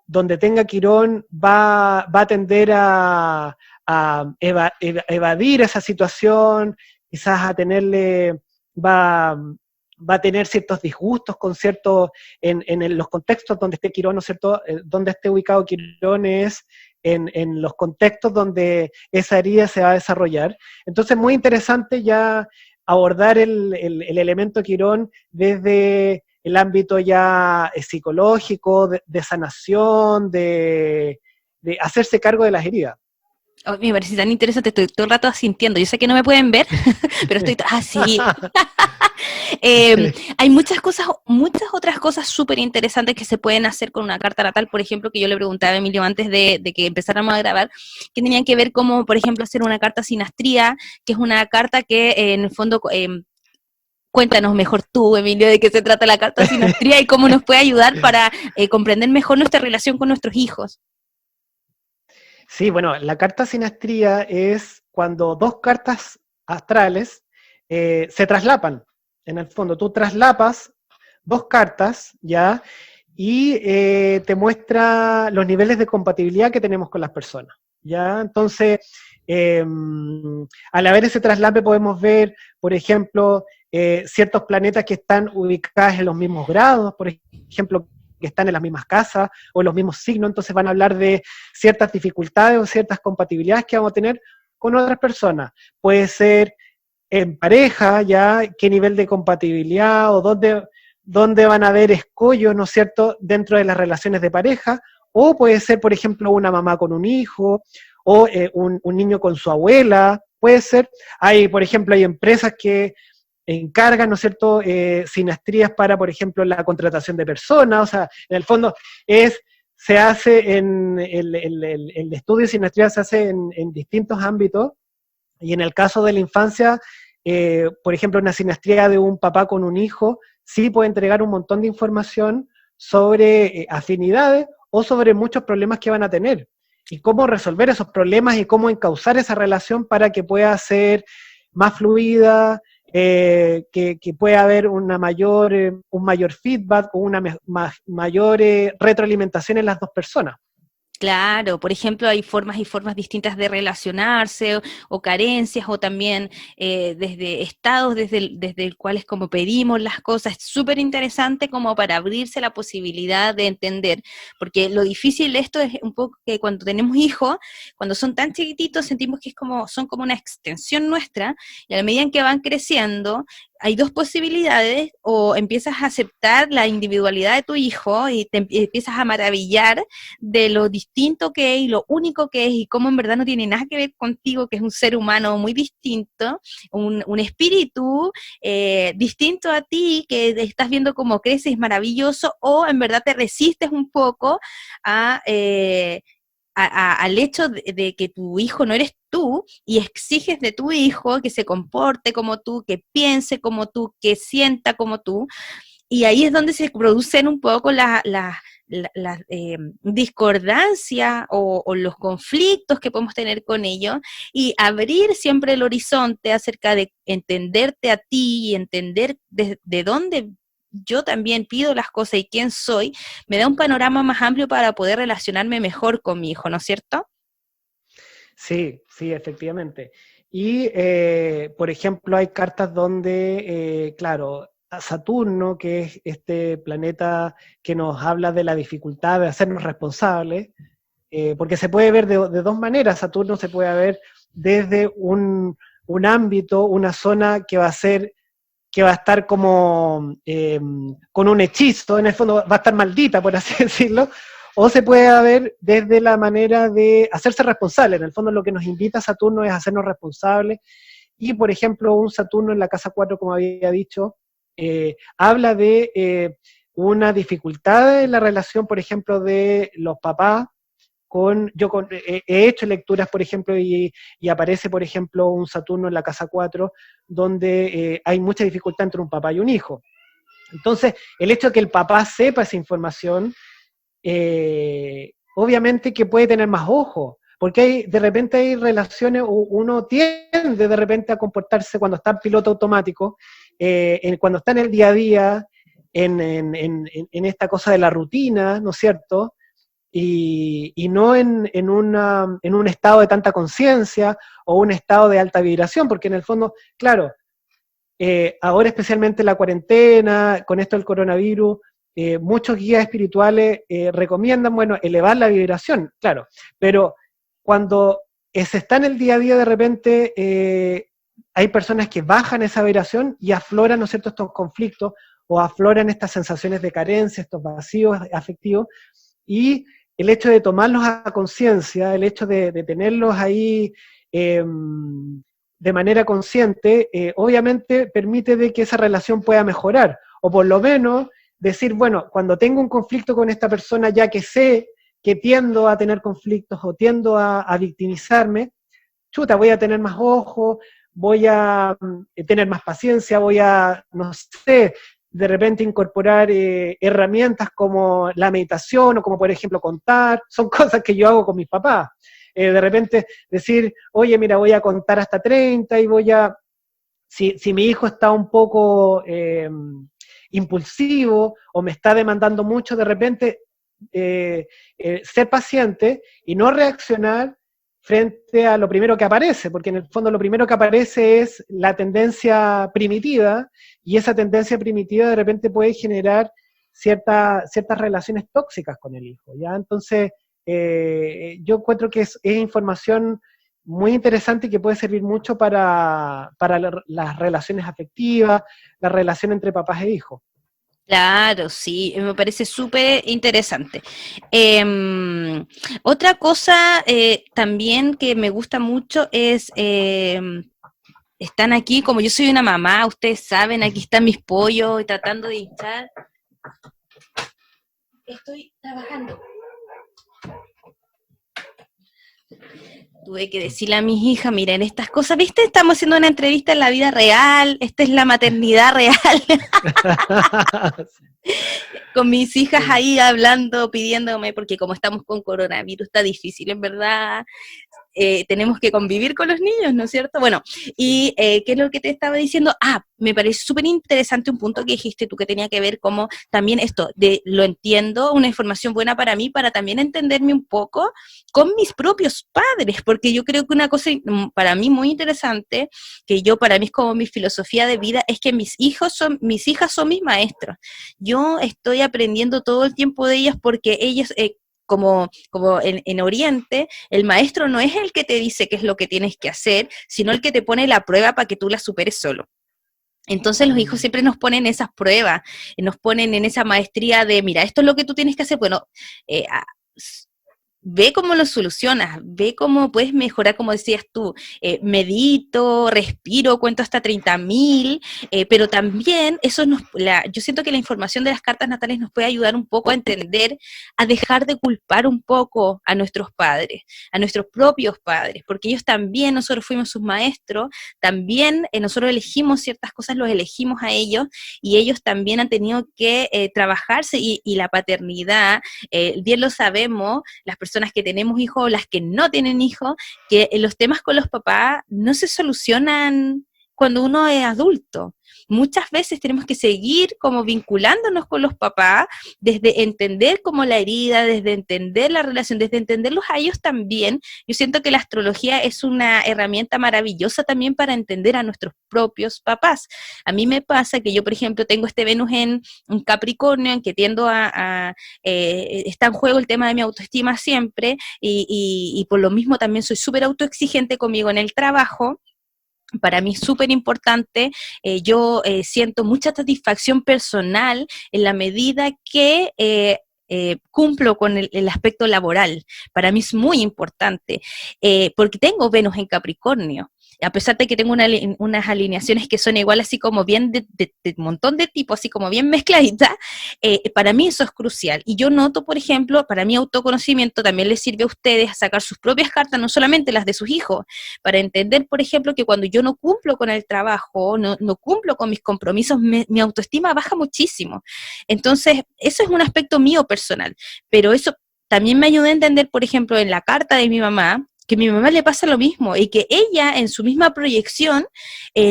donde tenga Quirón va a tender a evadir esa situación, quizás va a tener ciertos disgustos con en los contextos donde esté Quirón, ¿no es cierto? Donde esté ubicado Quirón es en los contextos donde esa herida se va a desarrollar. Entonces, muy interesante ya abordar el elemento Quirón desde el ámbito ya psicológico, de sanación, de hacerse cargo de las heridas. Oh, me parece tan interesante, estoy todo el rato sintiendo. Yo sé que no me pueden ver, pero estoy así. Hay muchas cosas, muchas otras cosas súper interesantes que se pueden hacer con una carta natal, por ejemplo, que yo le preguntaba a Emilio antes de que empezáramos a grabar, que tenían que ver como, por ejemplo, hacer una carta sinastría, que es una carta que en el fondo... cuéntanos mejor tú, Emilio, de qué se trata la carta sinastría y cómo nos puede ayudar para comprender mejor nuestra relación con nuestros hijos. Sí, bueno, la carta sinastría es cuando dos cartas astrales se traslapan. En el fondo, tú traslapas dos cartas, ¿ya? Y te muestra los niveles de compatibilidad que tenemos con las personas, ¿ya? Entonces, al haber ese traslape podemos ver, por ejemplo, ciertos planetas que están ubicados en los mismos grados, por ejemplo, que están en las mismas casas o en los mismos signos, entonces van a hablar de ciertas dificultades o ciertas compatibilidades que vamos a tener con otras personas. Puede ser en pareja, ya, qué nivel de compatibilidad o dónde van a haber escollos, ¿no es cierto?, dentro de las relaciones de pareja, o puede ser, por ejemplo, una mamá con un hijo, o un niño con su abuela, puede ser. Por ejemplo, hay empresas que encargan, ¿no es cierto?, sinastrías para, por ejemplo, la contratación de personas, o sea, en el fondo se hace el estudio de sinastría se hace en distintos ámbitos, y en el caso de la infancia, por ejemplo, una sinastría de un papá con un hijo, sí puede entregar un montón de información sobre afinidades o sobre muchos problemas que van a tener, y cómo resolver esos problemas y cómo encauzar esa relación para que pueda ser más fluida, que pueda haber un mayor feedback o una mayor retroalimentación en las dos personas. Claro, por ejemplo, hay formas y formas distintas de relacionarse o carencias o también desde estados desde el cuales como pedimos las cosas. Es súper interesante como para abrirse la posibilidad de entender, porque lo difícil de esto es un poco que cuando tenemos hijos, cuando son tan chiquititos sentimos que son como una extensión nuestra y a la medida en que van creciendo, hay dos posibilidades: o empiezas a aceptar la individualidad de tu hijo y te empiezas a maravillar de lo distinto que es y lo único que es y cómo en verdad no tiene nada que ver contigo, que es un ser humano muy distinto, un espíritu distinto a ti, que estás viendo cómo crece, es maravilloso, o en verdad te resistes un poco a... al hecho de que tu hijo no eres tú y exiges de tu hijo que se comporte como tú, que piense como tú, que sienta como tú, y ahí es donde se producen un poco las discordancias o los conflictos que podemos tener con ellos, y abrir siempre el horizonte acerca de entenderte a ti y entender de dónde yo también pido las cosas y quién soy, me da un panorama más amplio para poder relacionarme mejor con mi hijo, ¿no es cierto? Sí, sí, efectivamente. Y, por ejemplo, hay cartas donde, claro, a Saturno, que es este planeta que nos habla de la dificultad de hacernos responsables, porque se puede ver de dos maneras. Saturno se puede ver desde un ámbito, una zona que va a estar como con un hechizo, en el fondo va a estar maldita, por así decirlo, o se puede ver desde la manera de hacerse responsable. En el fondo lo que nos invita a Saturno es hacernos responsables, y por ejemplo un Saturno en la casa 4, como había dicho, habla de una dificultad en la relación, por ejemplo, de los papás he hecho lecturas, por ejemplo, y aparece, por ejemplo, un Saturno en la casa 4, donde hay mucha dificultad entre un papá y un hijo. Entonces, el hecho de que el papá sepa esa información, obviamente que puede tener más ojo, porque de repente hay relaciones, uno tiende de repente a comportarse cuando está en piloto automático, cuando está en el día a día, en esta cosa de la rutina, ¿no es cierto? Y no en un estado de tanta conciencia o un estado de alta vibración, porque en el fondo, claro, ahora especialmente la cuarentena, con esto del coronavirus, muchos guías espirituales recomiendan, bueno, elevar la vibración, claro, pero cuando se está en el día a día, de repente hay personas que bajan esa vibración y afloran, ¿no es cierto?, estos conflictos, o afloran estas sensaciones de carencia, estos vacíos afectivos, y el hecho de tomarlos a conciencia, el hecho de tenerlos ahí de manera consciente, obviamente permite de que esa relación pueda mejorar, o por lo menos decir, bueno, cuando tengo un conflicto con esta persona, ya que sé que tiendo a tener conflictos o tiendo a victimizarme, chuta, voy a tener más ojo, voy a tener más paciencia, voy a, no sé, de repente incorporar herramientas como la meditación, o como por ejemplo contar. Son cosas que yo hago con mis papás. De repente decir, oye, mira, voy a contar hasta 30 y si mi hijo está un poco impulsivo o me está demandando mucho, de repente ser paciente y no reaccionar frente a lo primero que aparece, porque en el fondo lo primero que aparece es la tendencia primitiva, y esa tendencia primitiva de repente puede generar ciertas relaciones tóxicas con el hijo, ¿ya? Entonces, yo encuentro que es información muy interesante y que puede servir mucho para las relaciones afectivas, la relación entre papás e hijos. Claro, sí, me parece súper interesante. Otra cosa también que me gusta mucho es, están aquí, como yo soy una mamá, ustedes saben, aquí están mis pollos tratando de hinchar. Estoy trabajando. Tuve que decirle a mis hijas, miren, estas cosas, ¿viste? Estamos haciendo una entrevista en la vida real, esta es la maternidad real, con mis hijas Sí. ahí hablando, pidiéndome, porque como estamos con coronavirus está difícil, en verdad, tenemos que convivir con los niños, ¿no es cierto? Bueno, Sí. y ¿qué es lo que te estaba diciendo? Ah, me parece súper interesante un punto que dijiste tú que tenía que ver como también esto, de lo entiendo, una información buena para mí, para también entenderme un poco con mis propios padres, porque yo creo que una cosa para mí muy interesante, que yo para mí es como mi filosofía de vida, es que mis hijas son mis maestros. Yo estoy aprendiendo todo el tiempo de ellas porque ellas, como en Oriente, el maestro no es el que te dice qué es lo que tienes que hacer, sino el que te pone la prueba para que tú la superes solo. Entonces los hijos Mm. siempre nos ponen esas pruebas, nos ponen en esa maestría de, mira, esto es lo que tú tienes que hacer. Bueno, eh, ve cómo lo solucionas, ve cómo puedes mejorar, como decías tú, medito, respiro, cuento hasta 30.000, pero también yo siento que la información de las cartas natales nos puede ayudar un poco a entender, a dejar de culpar un poco a nuestros padres, a nuestros propios padres, porque ellos también, nosotros fuimos sus maestros, también nosotros elegimos ciertas cosas, los elegimos a ellos, y ellos también han tenido que trabajarse, y la paternidad, bien lo sabemos, las personas que tenemos hijos o las que no tienen hijos, que los temas con los papás no se solucionan cuando uno es adulto. Muchas veces tenemos que seguir como vinculándonos con los papás, desde entender como la herida, desde entender la relación, desde entenderlos a ellos también. Yo siento que la astrología es una herramienta maravillosa también para entender a nuestros propios papás. A mí me pasa que yo, por ejemplo, tengo este Venus en Capricornio, en que tiendo está en juego el tema de mi autoestima siempre, y por lo mismo también soy súper autoexigente conmigo en el trabajo. Para mí es súper importante, yo siento mucha satisfacción personal en la medida que cumplo con el aspecto laboral. Para mí es muy importante, porque tengo Venus en Capricornio. A pesar de que tengo unas alineaciones que son igual, así como bien de montón de tipos, así como bien mezcladitas, para mí eso es crucial. Y yo noto, por ejemplo, para mi autoconocimiento también les sirve a ustedes a sacar sus propias cartas, no solamente las de sus hijos, para entender, por ejemplo, que cuando yo no cumplo con el trabajo, no cumplo con mis compromisos, mi autoestima baja muchísimo. Entonces, eso es un aspecto mío personal, pero eso también me ayuda a entender, por ejemplo, en la carta de mi mamá, que a mi mamá le pasa lo mismo y que ella en su misma proyección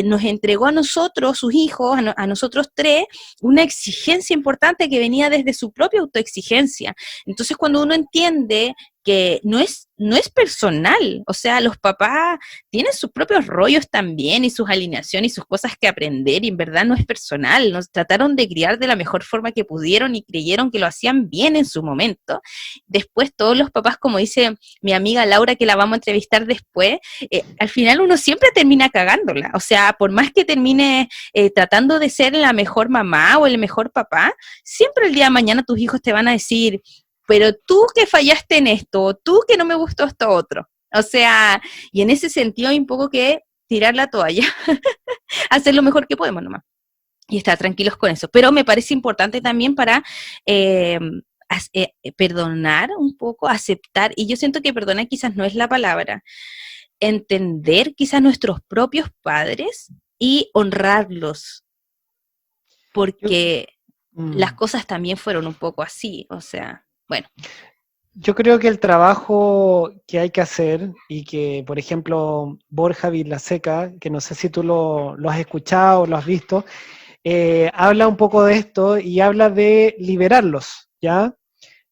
nos entregó a nosotros, sus hijos, a nosotros tres, una exigencia importante que venía desde su propia autoexigencia. Entonces cuando uno entiende que no es personal, o sea, los papás tienen sus propios rollos también y sus alineaciones y sus cosas que aprender, y en verdad no es personal, nos trataron de criar de la mejor forma que pudieron y creyeron que lo hacían bien en su momento. Después todos los papás, como dice mi amiga Laura, que la vamos a entrevistar después, al final uno siempre termina cagándola, o sea, por más que termine tratando de ser la mejor mamá o el mejor papá, siempre el día de mañana tus hijos te van a decir, pero tú que fallaste en esto, tú que no me gustó esto otro. O sea, y en ese sentido hay un poco que tirar la toalla, hacer lo mejor que podemos nomás, y estar tranquilos con eso. Pero me parece importante también para eh, perdonar un poco, aceptar, y yo siento que perdonar quizás no es la palabra, entender quizás nuestros propios padres y honrarlos, Yo, porque las mm, cosas también fueron un poco así, o sea, bueno. yo creo que el trabajo que hay que hacer y que, por ejemplo, Borja Vilaseca, que no sé si tú lo has escuchado o lo has visto, habla un poco de esto y habla de liberarlos, ¿ya?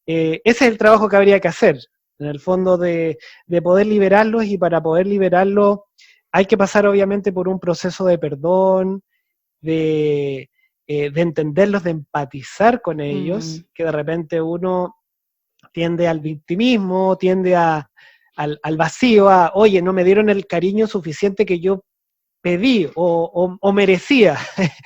Ese es el trabajo que habría que hacer, en el fondo de poder liberarlos, y para poder liberarlos hay que pasar obviamente por un proceso de perdón, de entenderlos, de empatizar con Mm, ellos, que de repente uno tiende al victimismo, tiende al vacío, oye, no me dieron el cariño suficiente que yo pedí o merecía,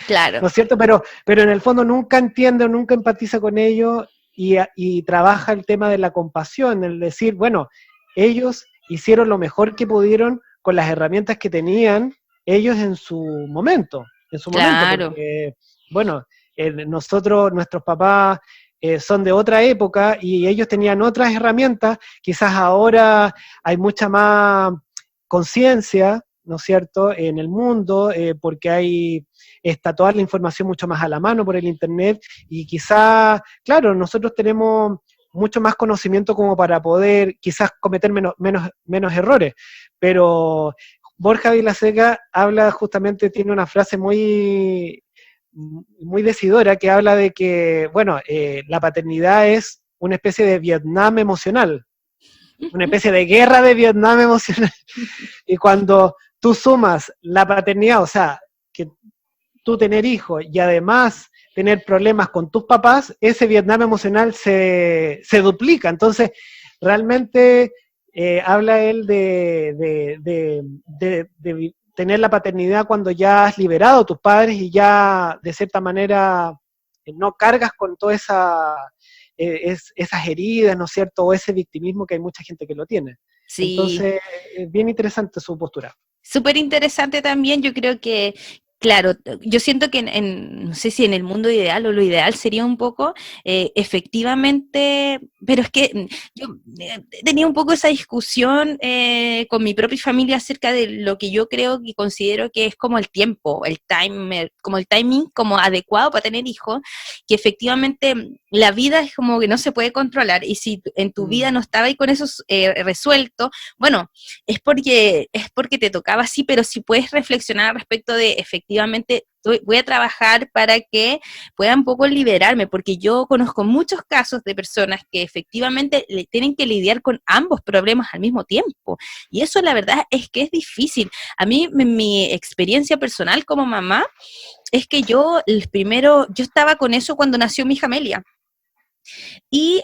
Claro, ¿no es cierto? Pero en el fondo nunca entiende o nunca empatiza con ellos y trabaja el tema de la compasión, el decir, bueno, ellos hicieron lo mejor que pudieron con las herramientas que tenían ellos en su momento, claro. porque, bueno, nosotros, nuestros papás son de otra época y ellos tenían otras herramientas, quizás ahora hay mucha más conciencia, ¿no es cierto?, en el mundo, porque está toda la información mucho más a la mano por el Internet y quizás, claro, nosotros tenemos mucho más conocimiento como para poder quizás cometer menos errores, pero Borja Vilaseca habla justamente, tiene una frase muy decidora que habla de que, bueno, la paternidad es una especie de Vietnam emocional, una especie de guerra de Vietnam emocional. Y cuando tú sumas la paternidad, o sea, que tú tener hijos y además tener problemas con tus papás, ese Vietnam emocional se duplica. Entonces, realmente habla él de tener la paternidad cuando ya has liberado a tus padres y ya de cierta manera no cargas con todas esas heridas, ¿no es cierto? O ese victimismo que hay mucha gente que lo tiene. Sí. Entonces, es bien interesante su postura. Súper interesante también, yo creo que, claro, yo siento que no sé si en el mundo ideal o lo ideal sería un poco, efectivamente, pero es que yo tenía un poco esa discusión con mi propia familia acerca de lo que yo creo y considero que es como el tiempo, el timer, como el timing como adecuado para tener hijos, que efectivamente la vida es como que no se puede controlar y si en tu vida no estaba ahí con eso resuelto, bueno, es porque te tocaba así, pero si puedes reflexionar al respecto de efectivamente voy a trabajar para que pueda un poco liberarme, porque yo conozco muchos casos de personas que efectivamente tienen que lidiar con ambos problemas al mismo tiempo. Y eso la verdad es que es difícil. A mí, mi experiencia personal como mamá, es que yo estaba con eso cuando nació mi hija Amelia. Y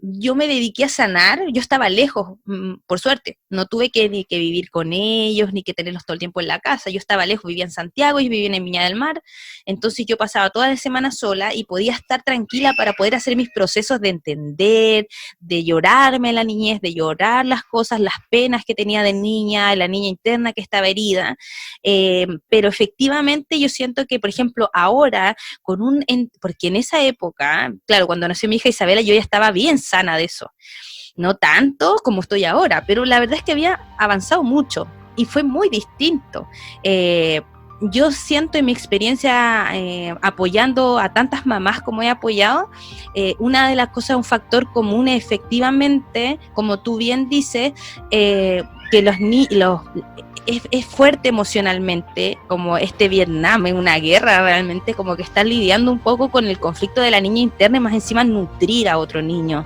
yo me dediqué a sanar, yo estaba lejos, por suerte, no tuve ni que vivir con ellos, ni que tenerlos todo el tiempo en la casa, yo estaba lejos, vivía en Santiago y vivía en Viña del Mar, entonces yo pasaba toda la semana sola y podía estar tranquila para poder hacer mis procesos de entender, de llorarme en la niñez, de llorar las cosas, las penas que tenía de niña, la niña interna que estaba herida, pero efectivamente yo siento que, por ejemplo, ahora, porque en esa época, claro, cuando nació mi hija Isabela, yo ya estaba bien sana de eso. No tanto como estoy ahora, pero la verdad es que había avanzado mucho y fue muy distinto. Yo siento en mi experiencia apoyando a tantas mamás como he apoyado, una de las cosas, un factor común efectivamente, como tú bien dices, que es fuerte emocionalmente, como este Vietnam, es una guerra realmente, como que están lidiando un poco con el conflicto de la niña interna y más encima nutrir a otro niño.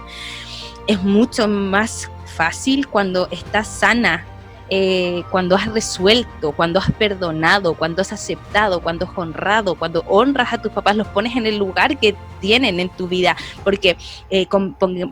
Es mucho más fácil cuando estás sana, cuando has resuelto, cuando has perdonado, cuando has aceptado, cuando has honrado, cuando honras a tus papás, los pones en el lugar que tienen en tu vida, porque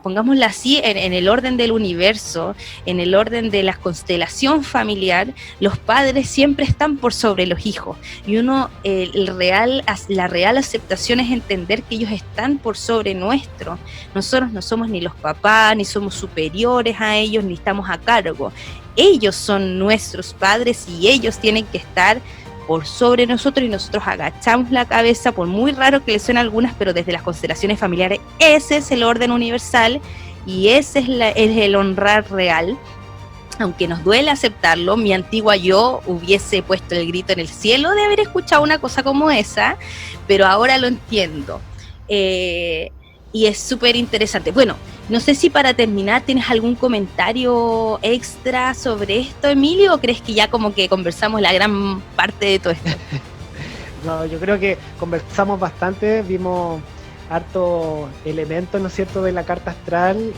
pongámoslo así, en el orden del universo, en el orden de la constelación familiar, los padres siempre están por sobre los hijos, y la real aceptación es entender que ellos están por sobre nuestro. Nosotros no somos ni los papás, ni somos superiores a ellos, ni estamos a cargo. Ellos son nuestros padres y ellos tienen que estar por sobre nosotros y nosotros agachamos la cabeza, por muy raro que les suene a algunas, pero desde las constelaciones familiares ese es el orden universal y ese es el honrar real. Aunque nos duele aceptarlo, mi antigua yo hubiese puesto el grito en el cielo de haber escuchado una cosa como esa, pero ahora lo entiendo. Y es súper interesante. Bueno, no sé si para terminar tienes algún comentario extra sobre esto, Emilio, o crees que ya como que conversamos la gran parte de todo esto. No, yo creo que conversamos bastante, vimos hartos elementos, ¿no es cierto?, de la carta astral.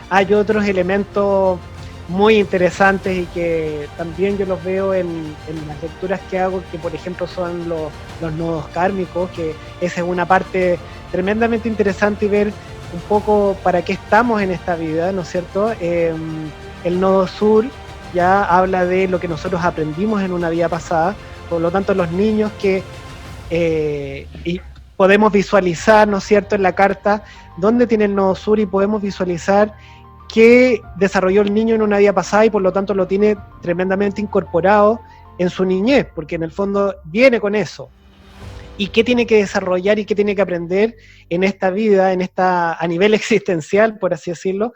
Hay otros elementos muy interesantes y que también yo los veo en las lecturas que hago, que por ejemplo son los nodos kármicos, que esa es una parte tremendamente interesante y ver un poco para qué estamos en esta vida, ¿no es cierto? El nodo sur ya habla de lo que nosotros aprendimos en una vida pasada, por lo tanto los niños que y podemos visualizar, ¿no es cierto?, en la carta dónde tiene el nodo sur y podemos visualizar qué desarrolló el niño en una vida pasada y por lo tanto lo tiene tremendamente incorporado en su niñez, porque en el fondo viene con eso. Y qué tiene que desarrollar y qué tiene que aprender en esta vida, a nivel existencial, por así decirlo,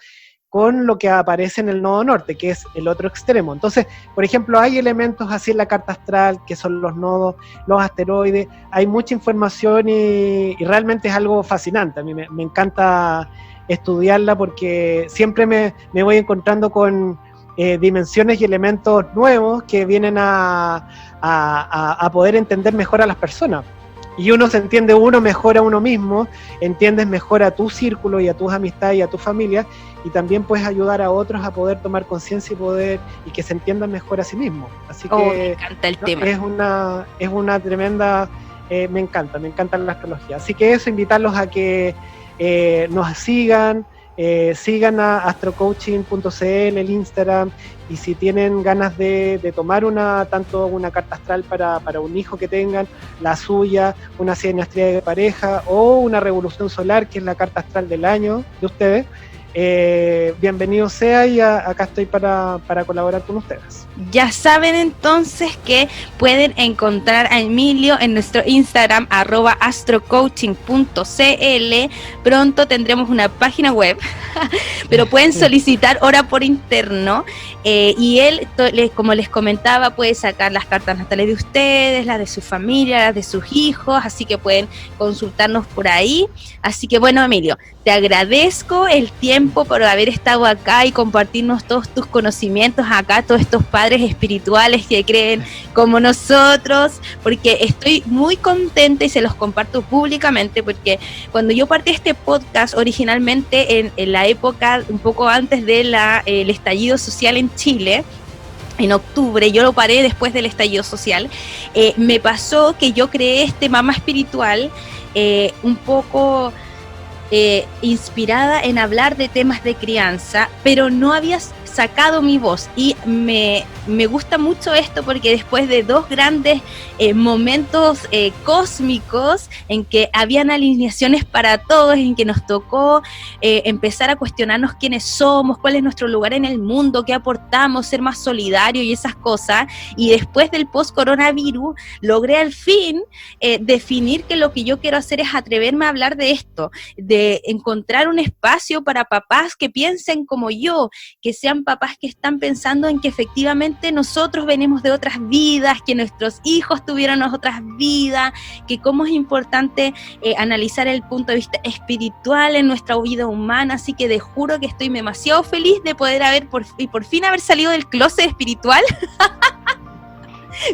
con lo que aparece en el nodo norte, que es el otro extremo. Entonces, por ejemplo, hay elementos así en la carta astral, que son los nodos, los asteroides, hay mucha información y realmente es algo fascinante. A mí me encanta estudiarla porque siempre me voy encontrando con dimensiones y elementos nuevos que vienen a poder entender mejor a las personas. Y uno se entiende uno mejor a uno mismo, entiendes mejor a tu círculo y a tus amistades y a tu familia, y también puedes ayudar a otros a poder tomar conciencia y que se entiendan mejor a sí mismos. Así que me encanta el tema. Es una tremenda, me encanta la astrología. Así que eso, invitarlos a que nos sigan a astrocoaching.cl, el Instagram, y si tienen ganas de tomar tanto una carta astral para un hijo que tengan, la suya, una sinastría de pareja o una revolución solar, que es la carta astral del año de ustedes, bienvenido sea, y acá estoy para colaborar con ustedes. Ya saben entonces que pueden encontrar a Emilio en nuestro Instagram @astrocoaching.cl. Pronto tendremos una página web, pero pueden solicitar hora por interno, y él, como les comentaba, puede sacar las cartas natales de ustedes, las de su familia, las de sus hijos, así que pueden consultarnos por ahí. Así que bueno, Emilio, te agradezco el tiempo por haber estado acá y compartirnos todos tus conocimientos acá, todos estos padres espirituales que creen como nosotros, porque estoy muy contenta y se los comparto públicamente, porque cuando yo partí este podcast originalmente en la época un poco antes de el estallido social en Chile, en octubre, yo lo paré después del estallido social, me pasó que yo creé este Mamá Espiritual un poco inspirada en hablar de temas de crianza, pero no había sacado mi voz, y me gusta mucho esto porque después de dos grandes momentos cósmicos en que habían alineaciones para todos, en que nos tocó empezar a cuestionarnos quiénes somos, cuál es nuestro lugar en el mundo, qué aportamos, ser más solidarios y esas cosas, y después del post-coronavirus logré al fin definir que lo que yo quiero hacer es atreverme a hablar de esto, de encontrar un espacio para papás que piensen como yo, que sean papás que están pensando en que efectivamente nosotros venimos de otras vidas, que nuestros hijos tuvieron otras vidas, que cómo es importante analizar el punto de vista espiritual en nuestra vida humana. Así que te juro que estoy demasiado feliz de poder por fin haber salido del closet espiritual,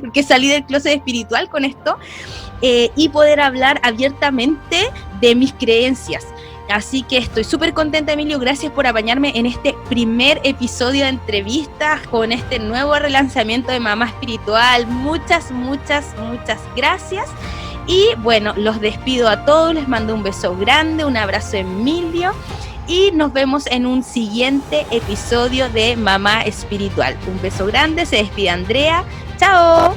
porque salí del closet espiritual con esto, y poder hablar abiertamente de mis creencias. Así que estoy súper contenta, Emilio, gracias por apañarme en este primer episodio de entrevistas con este nuevo relanzamiento de Mamá Espiritual. Muchas gracias. Y bueno, los despido a todos, les mando un beso grande, un abrazo, Emilio, y nos vemos en un siguiente episodio de Mamá Espiritual. Un beso grande, se despide Andrea. ¡Chao!